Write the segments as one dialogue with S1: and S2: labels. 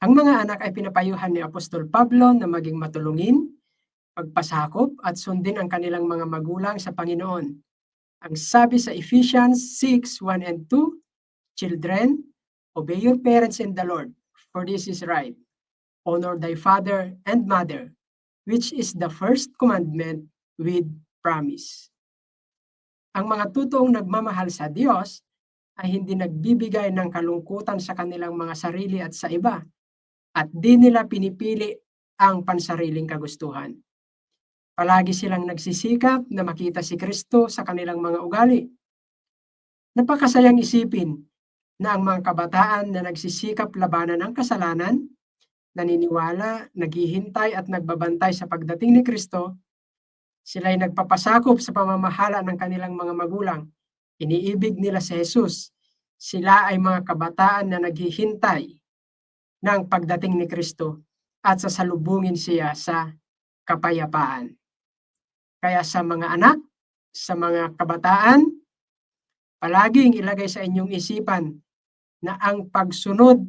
S1: Ang mga anak ay pinapayuhan ni Apostol Pablo na maging matulungin, magpasakop at sundin ang kanilang mga magulang sa Panginoon. Ang sabi sa Ephesians 6:1 and 2, "Children, obey your parents in the Lord, for this is right. Honor thy father and mother, which is the first commandment with promise." Ang mga totoong nagmamahal sa Diyos ay hindi nagbibigay ng kalungkutan sa kanilang mga sarili at sa iba, at di nila pinipili ang pansariling kagustuhan. Palagi silang nagsisikap na makita si Kristo sa kanilang mga ugali. Napakasayang isipin na ang mga kabataan na nagsisikap labanan ang kasalanan, naniniwala, naghihintay at nagbabantay sa pagdating ni Kristo, sila'y nagpapasakop sa pamamahala ng kanilang mga magulang. Iniibig nila si Jesus. Sila ay mga kabataan na naghihintay ng pagdating ni Kristo at sasalubungin siya sa kapayapaan. Kaya sa mga anak, sa mga kabataan, palaging ilagay sa inyong isipan na ang pagsunod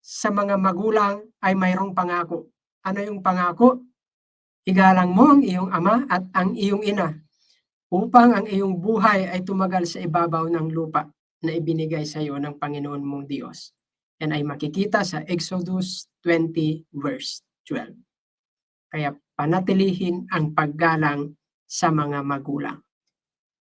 S1: sa mga magulang ay mayroong pangako. Ano yung pangako? Igalang mo ang iyong ama at ang iyong ina upang ang iyong buhay ay tumagal sa ibabaw ng lupa na ibinigay sa iyo ng Panginoon mong Diyos. Yan ay makikita sa Exodus 20 verse 12. Kaya panatilihin ang paggalang sa mga magulang.